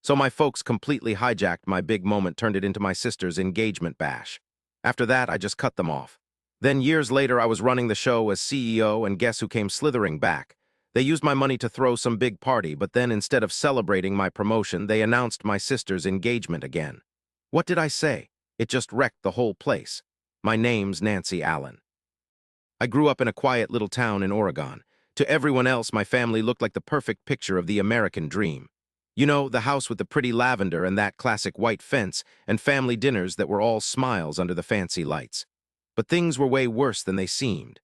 So my folks completely hijacked my big moment, turned it into my sister's engagement bash. After that, I just cut them off. Then years later, I was running the show as CEO, and guess who came slithering back? They used my money to throw some big party, but then instead of celebrating my promotion, they announced my sister's engagement again. What did I say? It just wrecked the whole place. My name's Nancy Allen. I grew up in a quiet little town in Oregon. To everyone else, my family looked like the perfect picture of the American dream. You know, the house with the pretty lavender and that classic white fence, and family dinners that were all smiles under the fancy lights. But things were way worse than they seemed.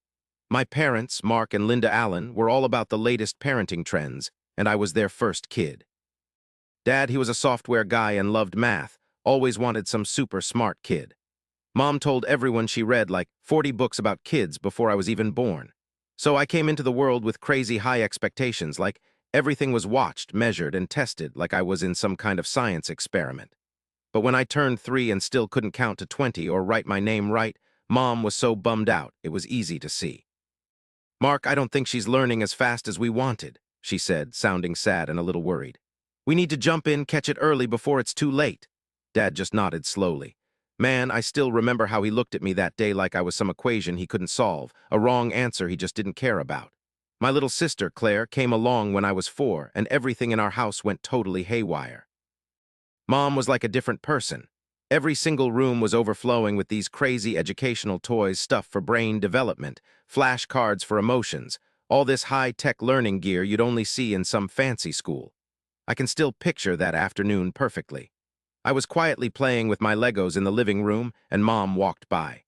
My parents, Mark and Linda Allen, were all about the latest parenting trends, and I was their first kid. Dad, he was a software guy and loved math, always wanted some super smart kid. Mom told everyone she read like 40 books about kids before I was even born. So I came into the world with crazy high expectations, like everything was watched, measured, and tested like I was in some kind of science experiment. But when I turned 3 and still couldn't count to 20 or write my name right, Mom was so bummed out, it was easy to see. "Mark, I don't think she's learning as fast as we wanted," she said, sounding sad and a little worried. "We need to jump in, catch it early before it's too late." Dad just nodded slowly. Man, I still remember how he looked at me that day like I was some equation he couldn't solve, a wrong answer he just didn't care about. My little sister, Claire, came along when I was 4, and everything in our house went totally haywire. Mom was like a different person. Every single room was overflowing with these crazy educational toys, stuff for brain development, flashcards for emotions, all this high-tech learning gear you'd only see in some fancy school. I can still picture that afternoon perfectly. I was quietly playing with my Legos in the living room, and Mom walked by.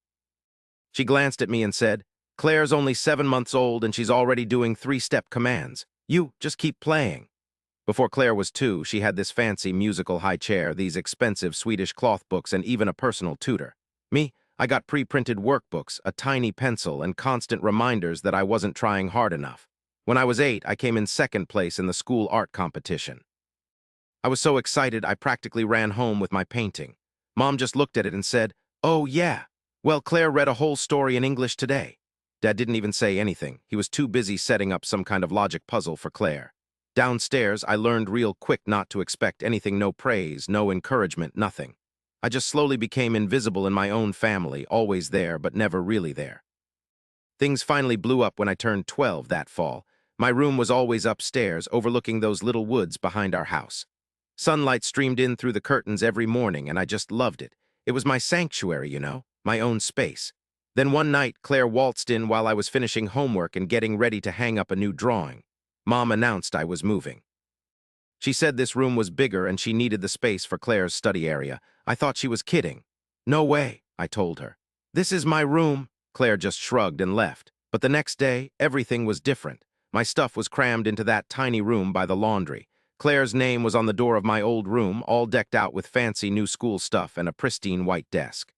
She glanced at me and said, "Claire's only 7 months old and she's already doing 3-step commands. You just keep playing." Before Claire was 2, she had this fancy musical high chair, these expensive Swedish cloth books, and even a personal tutor. Me, I got pre-printed workbooks, a tiny pencil, and constant reminders that I wasn't trying hard enough. When I was 8, I came in 2nd place in the school art competition. I was so excited I practically ran home with my painting. Mom just looked at it and said, "Oh, yeah. Well, Claire read a whole story in English today." Dad didn't even say anything. He was too busy setting up some kind of logic puzzle for Claire. Downstairs, I learned real quick not to expect anything, no praise, no encouragement, nothing. I just slowly became invisible in my own family, always there, but never really there. Things finally blew up when I turned 12 that fall. My room was always upstairs, overlooking those little woods behind our house. Sunlight streamed in through the curtains every morning, and I just loved it. It was my sanctuary, you know, my own space. Then one night, Claire waltzed in while I was finishing homework and getting ready to hang up a new drawing. Mom announced I was moving. She said this room was bigger and she needed the space for Claire's study area. I thought she was kidding. "No way," I told her. "This is my room." Claire just shrugged and left. But the next day, everything was different. My stuff was crammed into that tiny room by the laundry. Claire's name was on the door of my old room, all decked out with fancy new school stuff and a pristine white desk.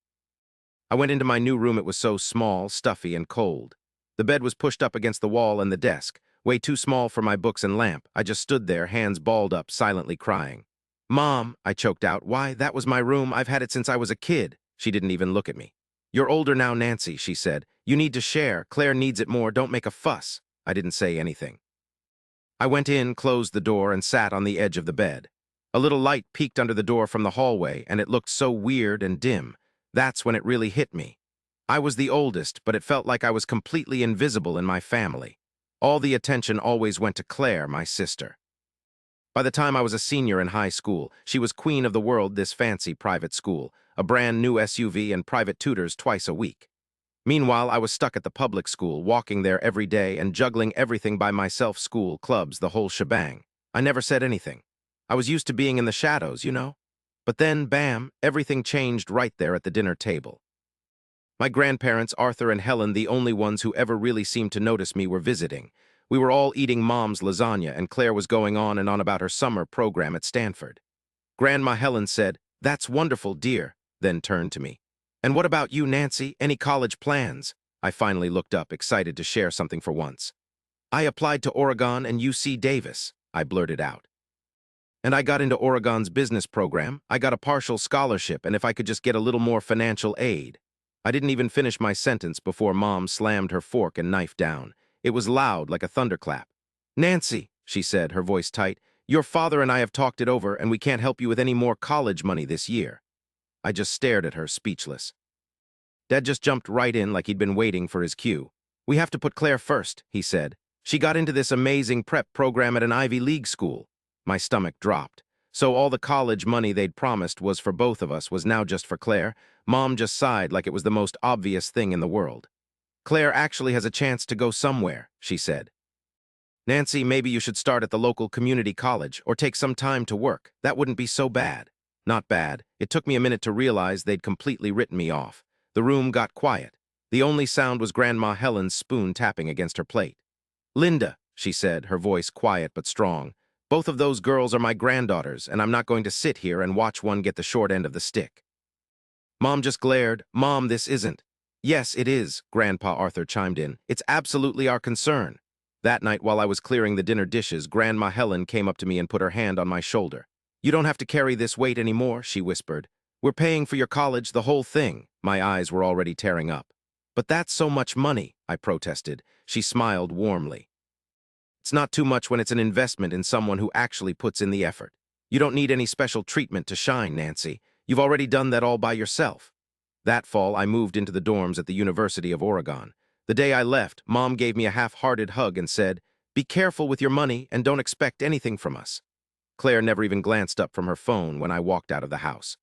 I went into my new room. It was so small, stuffy, and cold. The bed was pushed up against the wall and the desk, way too small for my books and lamp. I just stood there, hands balled up, silently crying. "Mom," I choked out, "why, that was my room. I've had it since I was a kid." She didn't even look at me. "You're older now, Nancy," she said. "You need to share. Claire needs it more. Don't make a fuss." I didn't say anything. I went in, closed the door, and sat on the edge of the bed. A little light peeked under the door from the hallway, and it looked so weird and dim. That's when it really hit me. I was the oldest, but it felt like I was completely invisible in my family. All the attention always went to Claire, my sister. By the time I was a senior in high school, she was queen of the world, this fancy private school, a brand new SUV and private tutors twice a week. Meanwhile, I was stuck at the public school, walking there every day and juggling everything by myself, school, clubs, the whole shebang. I never said anything. I was used to being in the shadows, you know? But then, bam, everything changed right there at the dinner table. My grandparents, Arthur and Helen, the only ones who ever really seemed to notice me, were visiting. We were all eating Mom's lasagna, and Claire was going on and on about her summer program at Stanford. Grandma Helen said, "That's wonderful, dear," then turned to me. "And what about you, Nancy? Any college plans?" I finally looked up, excited to share something for once. "I applied to Oregon and UC Davis," I blurted out. "And I got into Oregon's business program. I got a partial scholarship, and if I could just get a little more financial aid." I didn't even finish my sentence before Mom slammed her fork and knife down. It was loud, like a thunderclap. "Nancy," she said, her voice tight, Your father and I have talked it over, and we can't help you with any more college money this year. I just stared at her, speechless. Dad just jumped right in like he'd been waiting for his cue. We have to put Claire first, he said. She got into this amazing prep program at an Ivy League school. My stomach dropped. So all the college money they'd promised was for both of us was now just for Claire. Mom just sighed like it was the most obvious thing in the world. Claire actually has a chance to go somewhere, she said. Nancy, maybe you should start at the local community college or take some time to work. That wouldn't be so bad. Not bad. It took me a minute to realize they'd completely written me off. The room got quiet. The only sound was Grandma Helen's spoon tapping against her plate. Linda, she said, her voice quiet but strong, both of those girls are my granddaughters, and I'm not going to sit here and watch one get the short end of the stick. Mom just glared. Mom, this isn't. Yes, it is, Grandpa Arthur chimed in. It's absolutely our concern. That night, while I was clearing the dinner dishes, Grandma Helen came up to me and put her hand on my shoulder. You don't have to carry this weight anymore, she whispered. We're paying for your college, the whole thing. My eyes were already tearing up. But that's so much money, I protested. She smiled warmly. It's not too much when it's an investment in someone who actually puts in the effort. You don't need any special treatment to shine, Nancy. You've already done that all by yourself. That fall, I moved into the dorms at the University of Oregon. The day I left, Mom gave me a half-hearted hug and said, "Be careful with your money and don't expect anything from us." Claire never even glanced up from her phone when I walked out of the house.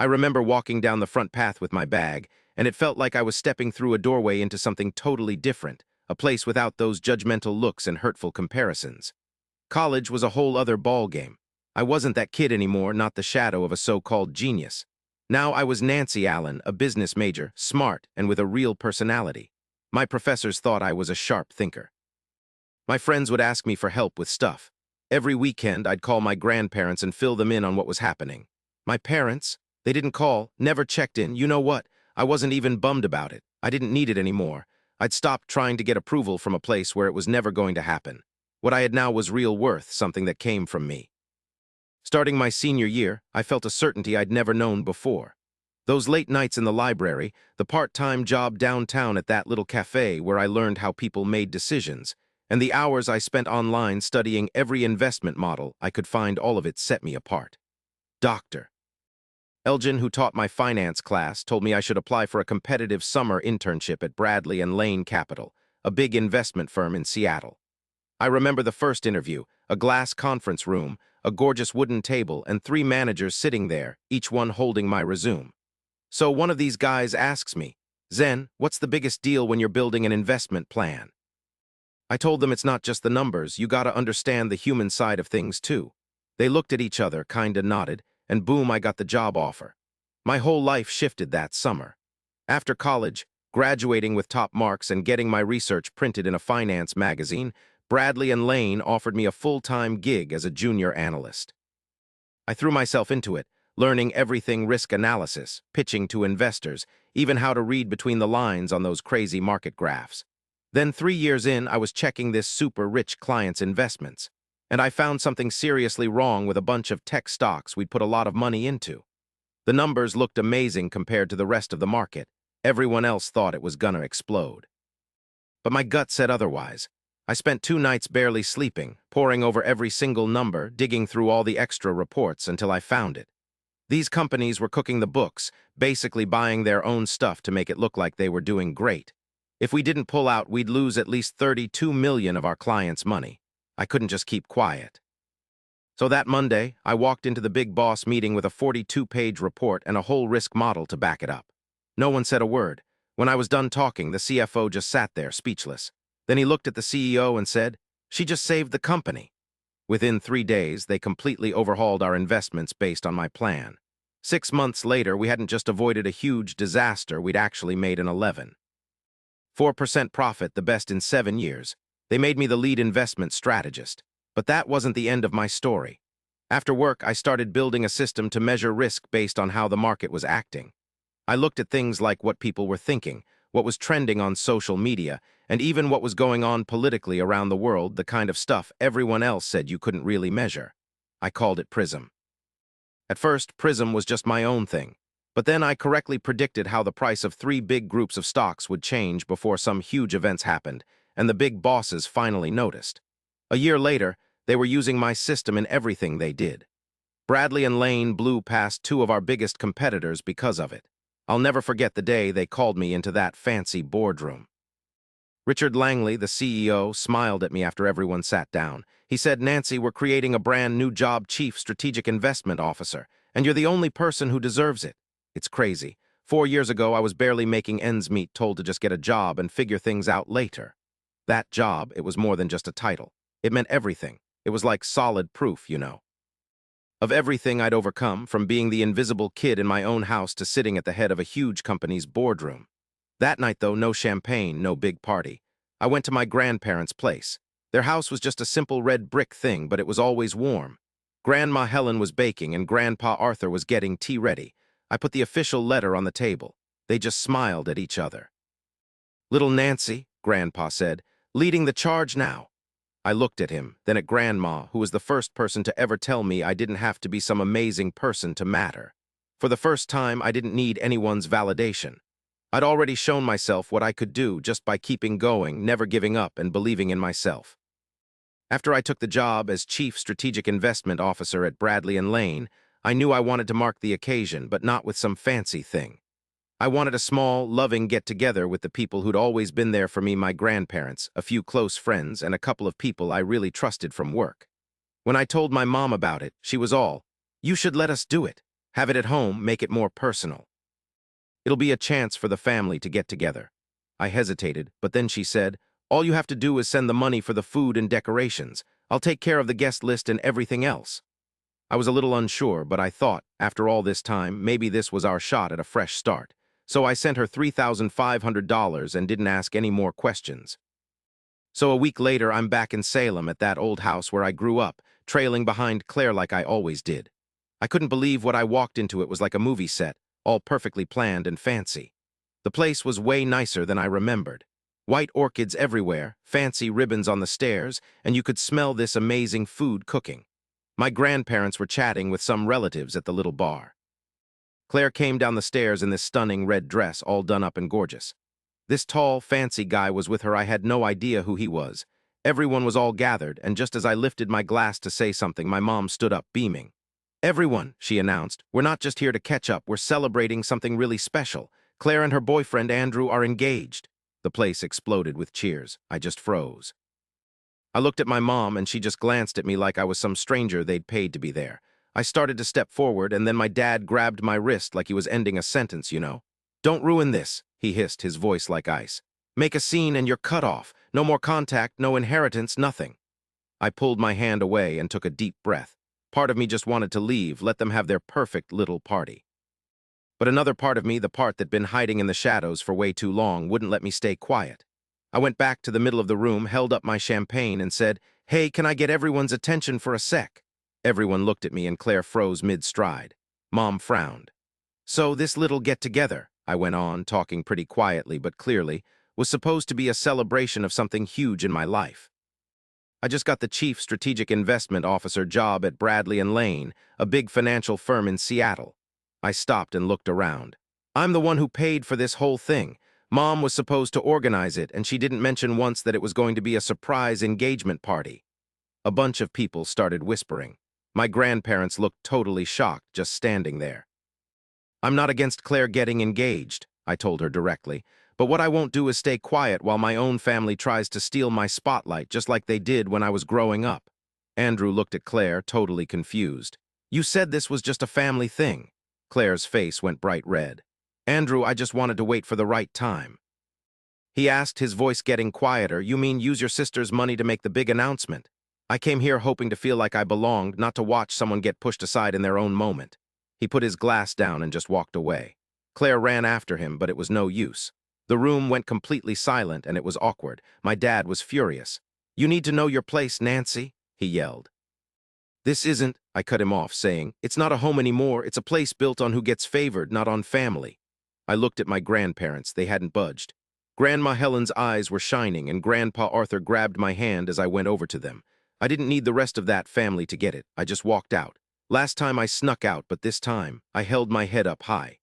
I remember walking down the front path with my bag, and it felt like I was stepping through a doorway into something totally different, a place without those judgmental looks and hurtful comparisons. College was a whole other ballgame. I wasn't that kid anymore, not the shadow of a so-called genius. Now I was Nancy Allen, a business major, smart, and with a real personality. My professors thought I was a sharp thinker. My friends would ask me for help with stuff. Every weekend, I'd call my grandparents and fill them in on what was happening. My parents, they didn't call, never checked in. You know what? I wasn't even bummed about it. I didn't need it anymore. I'd stopped trying to get approval from a place where it was never going to happen. What I had now was real worth, something that came from me. Starting my senior year, I felt a certainty I'd never known before. Those late nights in the library, the part-time job downtown at that little cafe where I learned how people made decisions, and the hours I spent online studying every investment model I could find, all of it set me apart. Dr. Elgin, who taught my finance class, told me I should apply for a competitive summer internship at Bradley and Lane Capital, a big investment firm in Seattle. I remember the first interview, a glass conference room, a gorgeous wooden table, and 3 managers sitting there, each one holding my resume. So one of these guys asks me, "Zen, what's the biggest deal when you're building an investment plan?" I told them it's not just the numbers, you gotta understand the human side of things too. They looked at each other, kinda nodded, and boom, I got the job offer. My whole life shifted that summer. After college, graduating with top marks and getting my research printed in a finance magazine, Bradley and Lane offered me a full-time gig as a junior analyst. I threw myself into it, learning everything risk analysis, pitching to investors, even how to read between the lines on those crazy market graphs. Then 3 years in, I was checking this super-rich client's investments, and I found something seriously wrong with a bunch of tech stocks we'd put a lot of money into. The numbers looked amazing compared to the rest of the market. Everyone else thought it was gonna explode. But my gut said otherwise. I spent 2 nights barely sleeping, poring over every single number, digging through all the extra reports until I found it. These companies were cooking the books, basically buying their own stuff to make it look like they were doing great. If we didn't pull out, we'd lose at least $32 million of our clients' money. I couldn't just keep quiet. So that Monday, I walked into the big boss meeting with a 42-page report and a whole risk model to back it up. No one said a word. When I was done talking, the CFO just sat there, speechless. Then he looked at the CEO and said, "She just saved the company." Within 3 days, they completely overhauled our investments based on my plan. 6 months later, we hadn't just avoided a huge disaster, we'd actually made an 4% profit, the best in 7 years. They made me the lead investment strategist. But that wasn't the end of my story. After work, I started building a system to measure risk based on how the market was acting. I looked at things like what people were thinking, what was trending on social media, and even what was going on politically around the world, the kind of stuff everyone else said you couldn't really measure. I called it Prism. At first, Prism was just my own thing, but then I correctly predicted how the price of 3 big groups of stocks would change before some huge events happened, and the big bosses finally noticed. A year later, They were using my system in everything they did. Bradley and Lane blew past two of our biggest competitors because of it. I'll never forget the day they called me into that fancy boardroom. Richard Langley, the CEO, smiled at me after everyone sat down. He said, "Nancy, we're creating a brand new job, Chief Strategic Investment Officer, and you're the only person who deserves it." It's crazy. 4 years ago, I was barely making ends meet, told to just get a job and figure things out later. That job, it was more than just a title. It meant everything. It was like solid proof, you know. Of everything I'd overcome, from being the invisible kid in my own house to sitting at the head of a huge company's boardroom. That night, though, no champagne, no big party. I went to my grandparents' place. Their house was just a simple red brick thing, but it was always warm. Grandma Helen was baking, and Grandpa Arthur was getting tea ready. I put the official letter on the table. They just smiled at each other. "Little Nancy," Grandpa said, "leading the charge now." I looked at him, then at Grandma, who was the first person to ever tell me I didn't have to be some amazing person to matter. For the first time, I didn't need anyone's validation. I'd already shown myself what I could do just by keeping going, never giving up, and believing in myself. After I took the job as Chief Strategic Investment Officer at Bradley and Lane, I knew I wanted to mark the occasion, but not with some fancy thing. I wanted a small, loving get-together with the people who'd always been there for me, my grandparents, a few close friends, and a couple of people I really trusted from work. When I told my mom about it, she was all, "You should let us do it. Have it at home, make it more personal. It'll be a chance for the family to get together." I hesitated, but then she said, "All you have to do is send the money for the food and decorations. I'll take care of the guest list and everything else." I was a little unsure, but I thought, after all this time, maybe this was our shot at a fresh start. So I sent her $3,500 and didn't ask any more questions. So a week later, I'm back in Salem at that old house where I grew up, trailing behind Claire like I always did. I couldn't believe what I walked into. It was like a movie set, all perfectly planned and fancy. The place was way nicer than I remembered. White orchids everywhere, fancy ribbons on the stairs, and you could smell this amazing food cooking. My grandparents were chatting with some relatives at the little bar. Claire came down the stairs in this stunning red dress, all done up and gorgeous. This tall, fancy guy was with her. I had no idea who he was. Everyone was all gathered, and just as I lifted my glass to say something, my mom stood up, beaming. "Everyone," she announced, "we're not just here to catch up, we're celebrating something really special. Claire and her boyfriend, Andrew, are engaged." The place exploded with cheers. I just froze. I looked at my mom, and she just glanced at me like I was some stranger they'd paid to be there. I started to step forward, and then my dad grabbed my wrist like he was ending a sentence, you know. "Don't ruin this," he hissed, his voice like ice. "Make a scene and you're cut off. No more contact, no inheritance, nothing." I pulled my hand away and took a deep breath. Part of me just wanted to leave, let them have their perfect little party. But another part of me, the part that'd been hiding in the shadows for way too long, wouldn't let me stay quiet. I went back to the middle of the room, held up my champagne, and said, "Hey, can I get everyone's attention for a sec?" Everyone looked at me, and Claire froze mid-stride. Mom frowned. "So this little get-together," I went on, talking pretty quietly but clearly, "was supposed to be a celebration of something huge in my life. I just got the Chief Strategic Investment Officer job at Bradley and Lane, a big financial firm in Seattle." I stopped and looked around. "I'm the one who paid for this whole thing. Mom was supposed to organize it, and she didn't mention once that it was going to be a surprise engagement party." A bunch of people started whispering. My grandparents looked totally shocked, just standing there. "I'm not against Claire getting engaged," I told her directly, "but what I won't do is stay quiet while my own family tries to steal my spotlight, just like they did when I was growing up." Andrew looked at Claire, totally confused. "You said this was just a family thing." Claire's face went bright red. "Andrew, I just wanted to wait for the right time." He asked, his voice getting quieter. "You mean use your sister's money to make the big announcement?" "I came here hoping to feel like I belonged, not to watch someone get pushed aside in their own moment." He put his glass down and just walked away. Claire ran after him, but it was no use. The room went completely silent, and it was awkward. My dad was furious. "You need to know your place, Nancy," he yelled. "This isn't," I cut him off, saying, "it's not a home anymore. It's a place built on who gets favored, not on family." I looked at my grandparents. They hadn't budged. Grandma Helen's eyes were shining, and Grandpa Arthur grabbed my hand as I went over to them. I didn't need the rest of that family to get it. I just walked out. Last time I snuck out, but this time I held my head up high.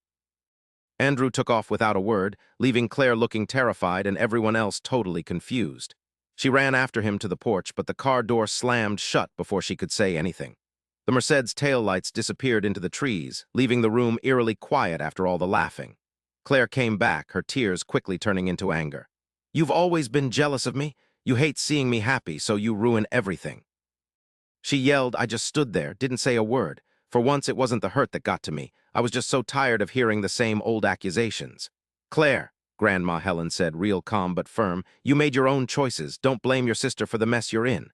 Andrew took off without a word, leaving Claire looking terrified and everyone else totally confused. She ran after him to the porch, but the car door slammed shut before she could say anything. The Merced's taillights disappeared into the trees, leaving the room eerily quiet after all the laughing. Claire came back, her tears quickly turning into anger. "You've always been jealous of me. You hate seeing me happy, so you ruin everything." She yelled. I just stood there, didn't say a word. For once, it wasn't the hurt that got to me. I was just so tired of hearing the same old accusations. "Claire," Grandma Helen said, real calm but firm, "you made your own choices. Don't blame your sister for the mess you're in."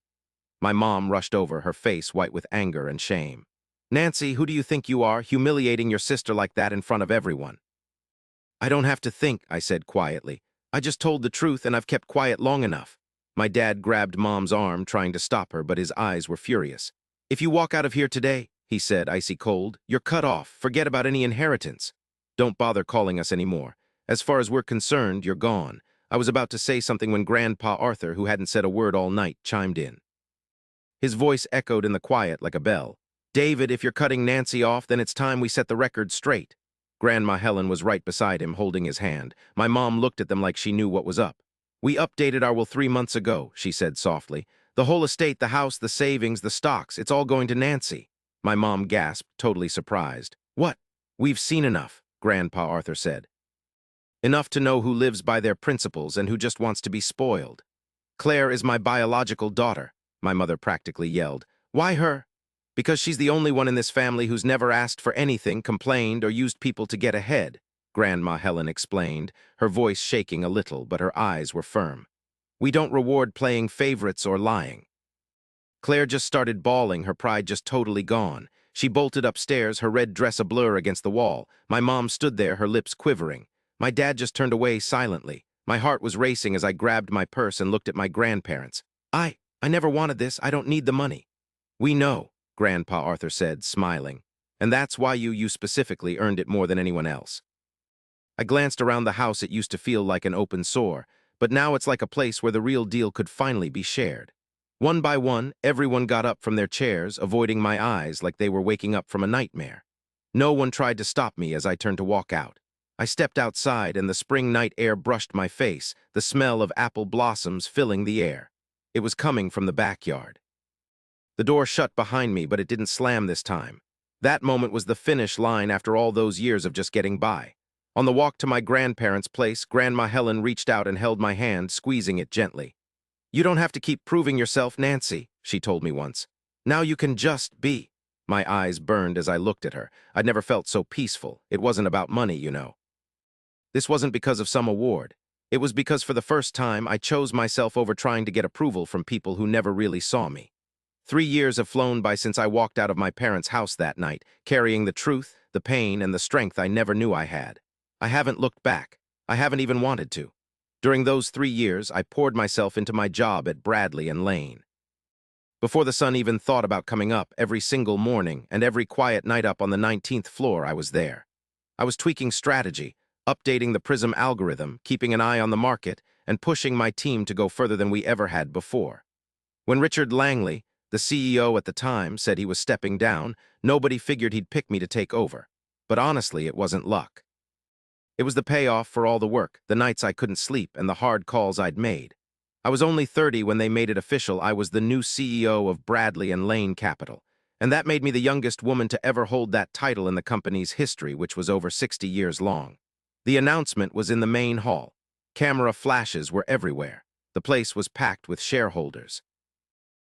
My mom rushed over, her face white with anger and shame. "Nancy, who do you think you are, humiliating your sister like that in front of everyone?" "I don't have to think," I said quietly. "I just told the truth, and I've kept quiet long enough." My dad grabbed Mom's arm, trying to stop her, but his eyes were furious. "If you walk out of here today," he said, icy cold, "you're cut off. Forget about any inheritance. Don't bother calling us anymore. As far as we're concerned, you're gone." I was about to say something when Grandpa Arthur, who hadn't said a word all night, chimed in. His voice echoed in the quiet like a bell. "David, if you're cutting Nancy off, then it's time we set the record straight." Grandma Helen was right beside him, holding his hand. My mom looked at them like she knew what was up. "We updated our will 3 months ago," she said softly. "The whole estate, the house, the savings, the stocks, it's all going to Nancy." My mom gasped, totally surprised. "What?" "We've seen enough," Grandpa Arthur said. "Enough to know who lives by their principles and who just wants to be spoiled." "Claire is my biological daughter," my mother practically yelled. "Why her?" "Because she's the only one in this family who's never asked for anything, complained, or used people to get ahead," Grandma Helen explained, her voice shaking a little, but her eyes were firm. "We don't reward playing favorites or lying." Claire just started bawling, her pride just totally gone. She bolted upstairs, her red dress a blur against the wall. My mom stood there, her lips quivering. My dad just turned away silently. My heart was racing as I grabbed my purse and looked at my grandparents. I never wanted this. I don't need the money." "We know," Grandpa Arthur said, smiling. "And that's why you specifically earned it more than anyone else." I glanced around the house. It used to feel like an open sore, but now it's like a place where the real deal could finally be shared. One by one, everyone got up from their chairs, avoiding my eyes like they were waking up from a nightmare. No one tried to stop me as I turned to walk out. I stepped outside, and the spring night air brushed my face, the smell of apple blossoms filling the air. It was coming from the backyard. The door shut behind me, but it didn't slam this time. That moment was the finish line after all those years of just getting by. On the walk to my grandparents' place, Grandma Helen reached out and held my hand, squeezing it gently. "You don't have to keep proving yourself, Nancy," she told me once. "Now you can just be." My eyes burned as I looked at her. I'd never felt so peaceful. It wasn't about money, you know. This wasn't because of some award. It was because for the first time, I chose myself over trying to get approval from people who never really saw me. 3 years have flown by since I walked out of my parents' house that night, carrying the truth, the pain, and the strength I never knew I had. I haven't looked back. I haven't even wanted to. During those 3 years, I poured myself into my job at Bradley and Lane. Before the sun even thought about coming up, every single morning and every quiet night up on the 19th floor, I was there. I was tweaking strategy, updating the Prism algorithm, keeping an eye on the market, and pushing my team to go further than we ever had before. When Richard Langley, the CEO at the time, said he was stepping down, nobody figured he'd pick me to take over. But honestly, it wasn't luck. It was the payoff for all the work, the nights I couldn't sleep, and the hard calls I'd made. I was only 30 when they made it official I was the new CEO of Bradley and Lane Capital, and that made me the youngest woman to ever hold that title in the company's history, which was over 60 years long. The announcement was in the main hall. Camera flashes were everywhere. The place was packed with shareholders.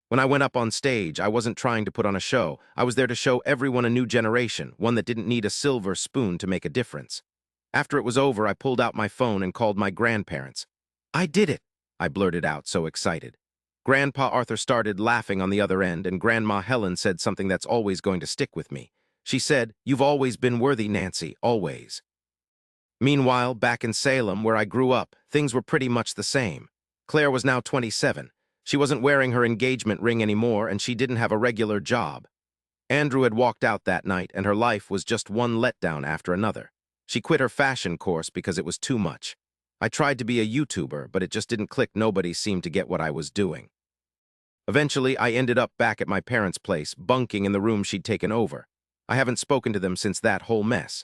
When I went up on stage, I wasn't trying to put on a show. I was there to show everyone a new generation, one that didn't need a silver spoon to make a difference. After it was over, I pulled out my phone and called my grandparents. "I did it," I blurted out, so excited. Grandpa Arthur started laughing on the other end, and Grandma Helen said something that's always going to stick with me. She said, "You've always been worthy, Nancy, always." Meanwhile, back in Salem, where I grew up, things were pretty much the same. Claire was now 27. She wasn't wearing her engagement ring anymore, and she didn't have a regular job. Andrew had walked out that night, and her life was just one letdown after another. She quit her fashion course because it was too much. I tried to be a YouTuber, but it just didn't click. Nobody seemed to get what I was doing. Eventually, I ended up back at my parents' place, bunking in the room she'd taken over. I haven't spoken to them since that whole mess.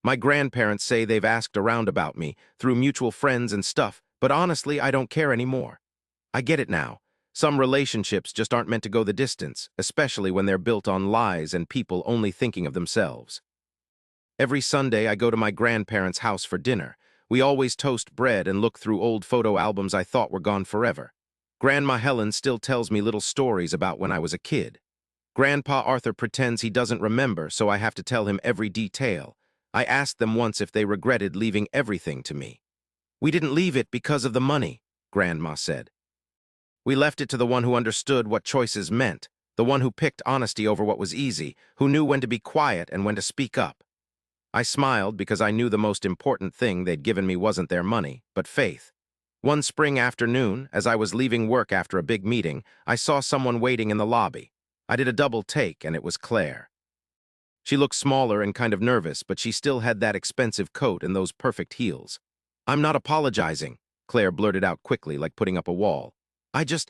My grandparents say they've asked around about me, through mutual friends and stuff, but honestly, I don't care anymore. I get it now. Some relationships just aren't meant to go the distance, especially when they're built on lies and people only thinking of themselves. Every Sunday, I go to my grandparents' house for dinner. We always toast bread and look through old photo albums I thought were gone forever. Grandma Helen still tells me little stories about when I was a kid. Grandpa Arthur pretends he doesn't remember, so I have to tell him every detail. I asked them once if they regretted leaving everything to me. "We didn't leave it because of the money," Grandma said. "We left it to the one who understood what choices meant, the one who picked honesty over what was easy, who knew when to be quiet and when to speak up." I smiled because I knew the most important thing they'd given me wasn't their money, but faith. One spring afternoon, as I was leaving work after a big meeting, I saw someone waiting in the lobby. I did a double take, and it was Claire. She looked smaller and kind of nervous, but she still had that expensive coat and those perfect heels. "I'm not apologizing," Claire blurted out quickly, like putting up a wall. I just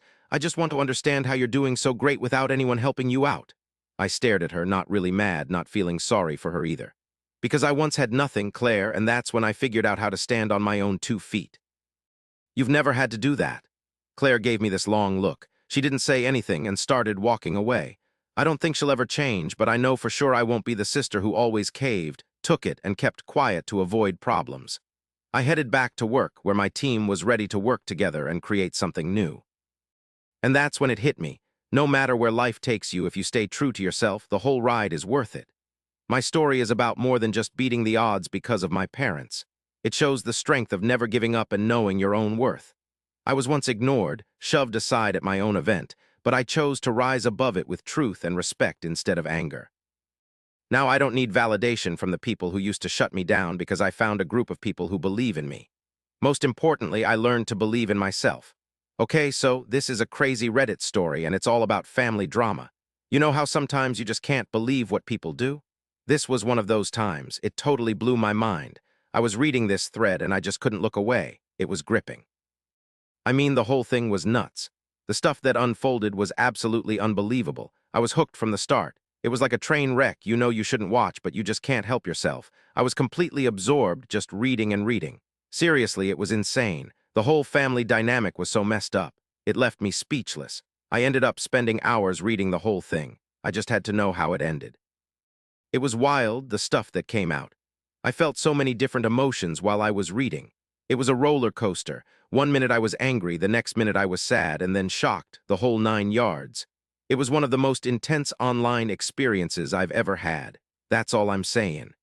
want to understand how you're doing so great without anyone helping you out." I stared at her, not really mad, not feeling sorry for her either. "Because I once had nothing, Claire, and that's when I figured out how to stand on my own 2 feet." "You've never had to do that." Claire gave me this long look. She didn't say anything and started walking away. "I don't think she'll ever change, but I know for sure I won't be the sister who always caved, took it, and kept quiet to avoid problems." I headed back to work, where my team was ready to work together and create something new. And that's when it hit me. No matter where life takes you, if you stay true to yourself, the whole ride is worth it. My story is about more than just beating the odds because of my parents. It shows the strength of never giving up and knowing your own worth. I was once ignored, shoved aside at my own event, but I chose to rise above it with truth and respect instead of anger. Now I don't need validation from the people who used to shut me down because I found a group of people who believe in me. Most importantly, I learned to believe in myself. Okay, so this is a crazy Reddit story, and it's all about family drama. You know how sometimes you just can't believe what people do? This was one of those times. It totally blew my mind. I was reading this thread and I just couldn't look away. It was gripping. I mean, the whole thing was nuts. The stuff that unfolded was absolutely unbelievable. I was hooked from the start. It was like a train wreck you know you shouldn't watch, but you just can't help yourself. I was completely absorbed just reading and reading. Seriously, it was insane. The whole family dynamic was so messed up. It left me speechless. I ended up spending hours reading the whole thing. I just had to know how it ended. It was wild, the stuff that came out. I felt so many different emotions while I was reading. It was a roller coaster. One minute I was angry, the next minute I was sad, and then shocked, the whole 9 yards. It was one of the most intense online experiences I've ever had. That's all I'm saying.